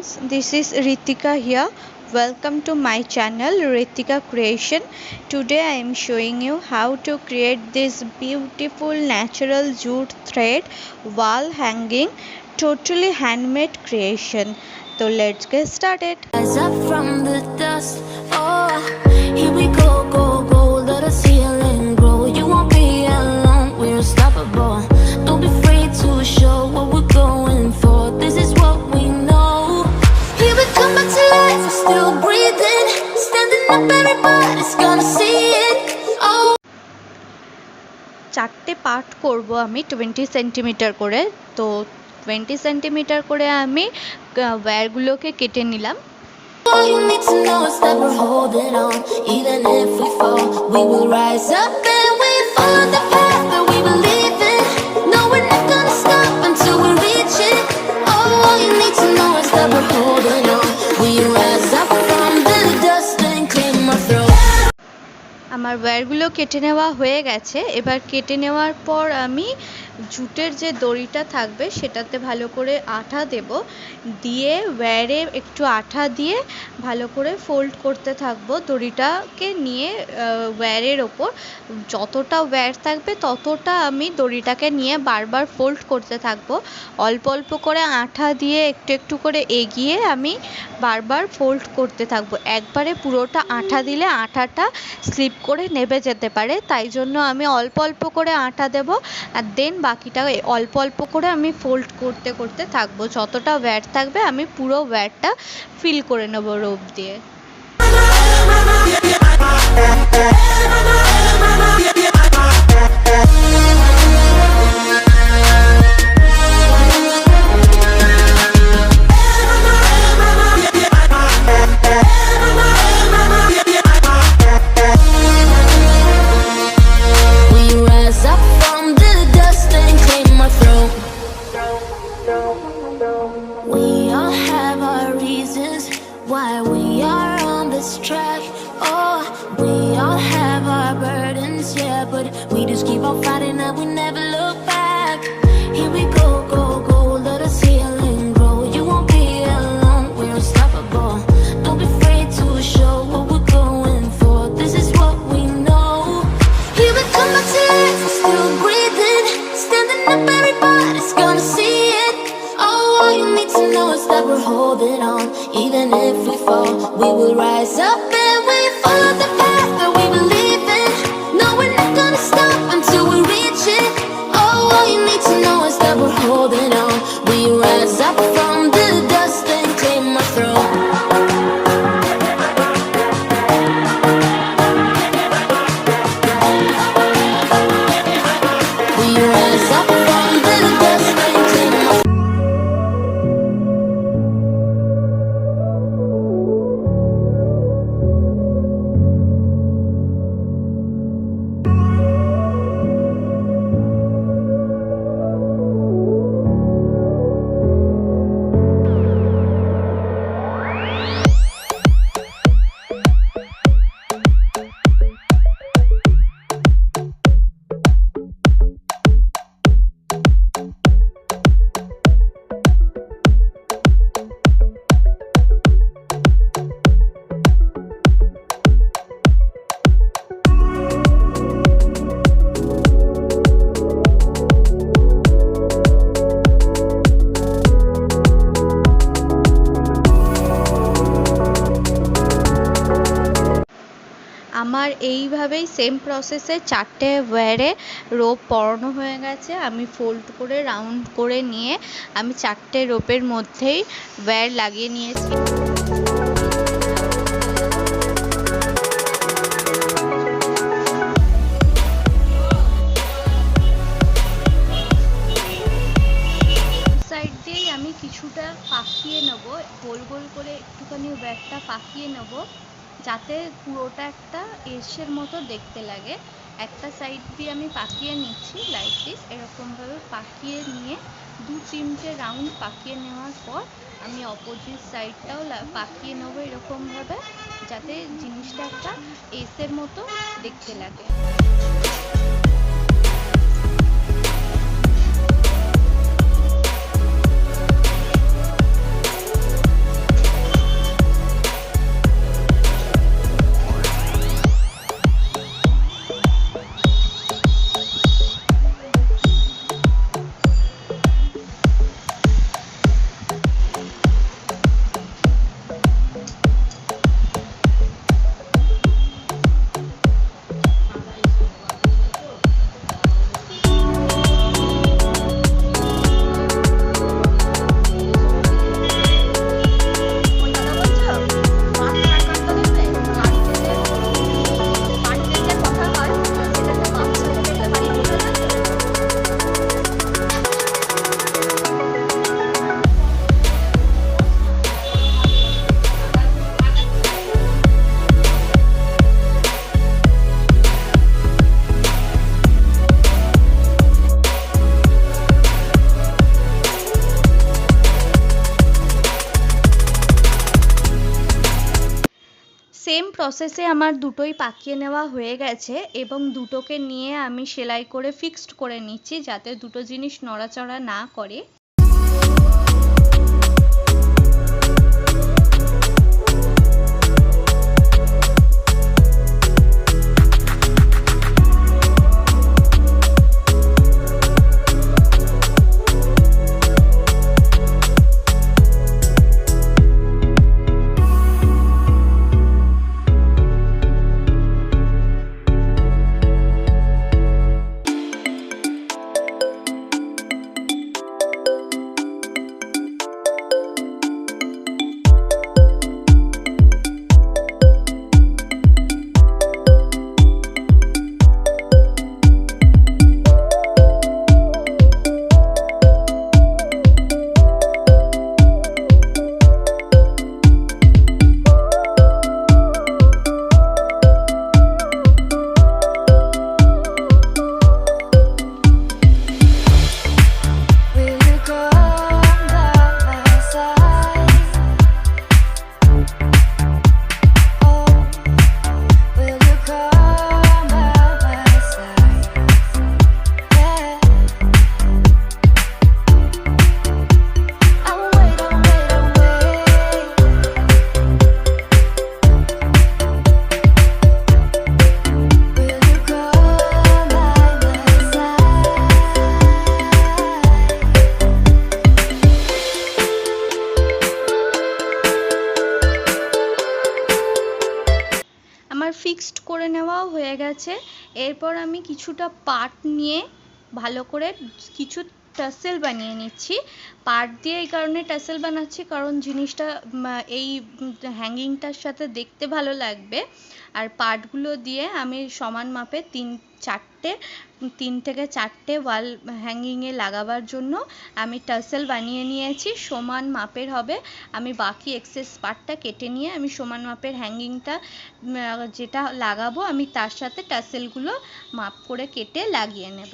friends, this is Ritwika here. Welcome to my channel Ritwika Creation. Today I am showing you how to create this beautiful natural jute thread wall hanging, totally handmade creation. So let's get started. Rise up from the dust. Oh, here we go, go, go. Let us heal and grow. You won't be alone. We're unstoppable. Don't be afraid to show what we're going for. This is what we know. Here we come back to life. We're still breathing. Standing up, everybody's gonna see it. Oh. চারটে part করব আমি 20 centimetre করে। তো 20 centimetre করে আমি ওয়্যারগুলোকে কেটে নিলাম। All you need to know is that we're holding on. Even if we fall, we will rise up and we follow the path that we believe in. No, we're not gonna stop until we reach it. All you need to know is that we're holding on. We rise up from the dust and claim our throne. আমার ওয়্যারগুলো কেটে নেওয়া হয়ে গেছে। এবার কেটে নেওয়ার পর আমি জুটের যে দড়িটা থাকবে সেটাতে ভালো করে আঠা দেব, দিয়ে ওয়্যারে একটু আঠা দিয়ে ভালো করে ফোল্ড করতে থাকবো দড়িটাকে নিয়ে। ওয়্যারের ওপর যতটা ওয়্যার থাকবে ততটা আমি দড়িটাকে নিয়ে বারবার ফোল্ড করতে থাকবো। অল্প অল্প করে আঠা দিয়ে একটু একটু করে এগিয়ে আমি বারবার ফোল্ড করতে থাকবো। একবারে পুরোটা আঠা দিলে আঠাটা স্লিপ করে নেবে যেতে পারে, তাই জন্য আমি অল্প অল্প করে আঠা দেব আর দেন বাকিটা অল্প অল্প করে আমি ফোল্ড করতে করতে থাকবো। যতটা ওয়্যার থাকবে আমি পুরো ওয়্যারটা ফিল করে নেব রোপ দিয়ে। Why we are on this track. Oh, we all have our burdens, yeah, but we just keep on fighting and we never look back. Here we go, go, go. Let us heal and grow. You won't be alone. We're unstoppable. Don't be afraid to show what we're going for. This is what we know. Here we come back to life. We're still breathing. Standing up, everybody's gonna see it. Oh, all you need to know is that we're holding on. Even if we fall, we will rise up and we follow the path that we believe in. No, we're not gonna stop until we reach it. Oh, all you need to know is that we're holding on. We rise up from the dust and claim our throne. We rise up from the dust and claim our throne. আমার এইভাবেই same প্রসেসে চারটে ওয়্যারে rope পরানো হয়ে গেছে। আমি fold করে round করে নিয়ে আমি চারটে রোপের মধ্যেই ওয়্যার লাগিয়ে নিয়েছি। সাইড দিয়েই আমি কিছুটা পাকিয়ে নেব, গোল গোল করে একটুখানি ওয়্যারটা পাকিয়ে নেব যাতে পুরোটা একটা এসের মতো দেখতে লাগে। একটা সাইড দিয়ে আমি পাকিয়ে নিচ্ছি লাইক দিস, এরকমভাবে পাকিয়ে নিয়ে 2-3টে রাউন্ড পাকিয়ে নেওয়ার পর আমি অপোজিট সাইডটাও পাকিয়ে নেবো এরকমভাবে যাতে জিনিসটা একটা এসের মতো দেখতে লাগে। সেম প্রসেসে আমার দুটোই পাকিয়ে নেওয়া হয়ে গেছে এবং দুটোকে নিয়ে আমি সেলাই করে ফিক্সড করে নিচ্ছি যাতে দুটো জিনিস নড়াচড়া না করে। ফিক্সড করে নেওয়াও হয়ে গেছে। এরপর আমি কিছুটা পাট নিয়ে ভালো করে কিছু টাসেল বানিয়ে নিচ্ছি। পাট দিয়ে এই কারণে টাসেল বানাচ্ছি কারণ জিনিসটা এই হ্যাঙ্গিংটার সাথে দেখতে ভালো লাগবে। আর পাটগুলো দিয়ে আমি সমান মাপে 3 থেকে 4টে ওয়াল হ্যাঙ্গিংয়ে লাগাবার জন্য আমি টাসেল বানিয়ে নিয়েছি। সমান মাপের হবে। আমি বাকি এক্সেস পার্টটা কেটে নিয়ে আমি সমান মাপের হ্যাঙ্গিংটা যেটা লাগাবো আমি তার সাথে টাসেলগুলো মাপ করে কেটে লাগিয়ে নেব।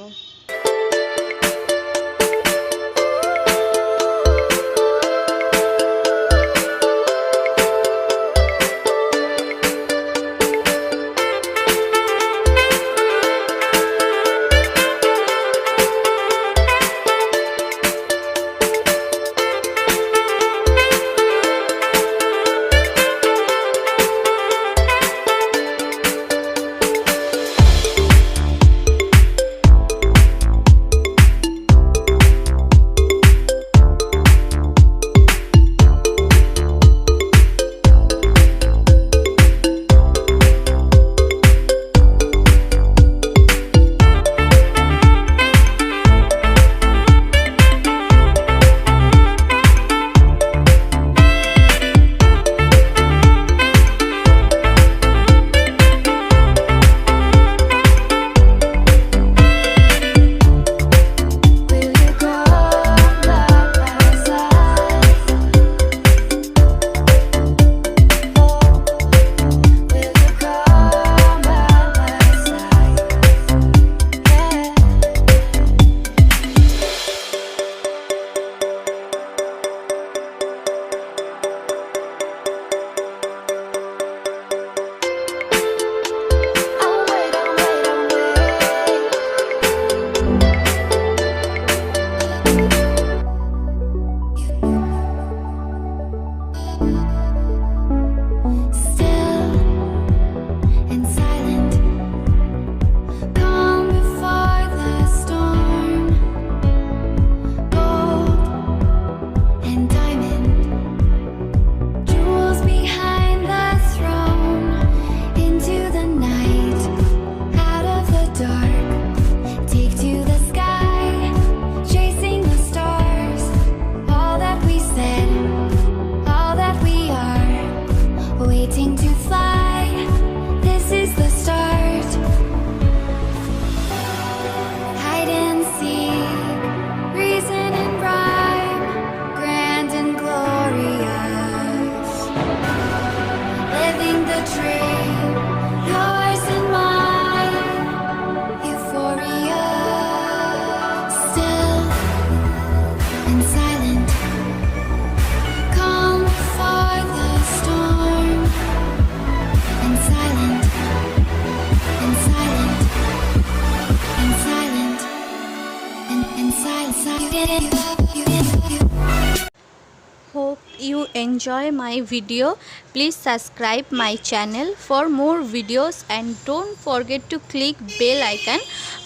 Hope you enjoy my video. Please subscribe my channel for more videos and don't forget to click bell icon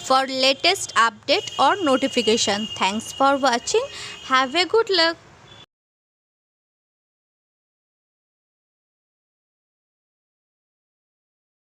for latest update or notification. Thanks for watching. Have a good luck.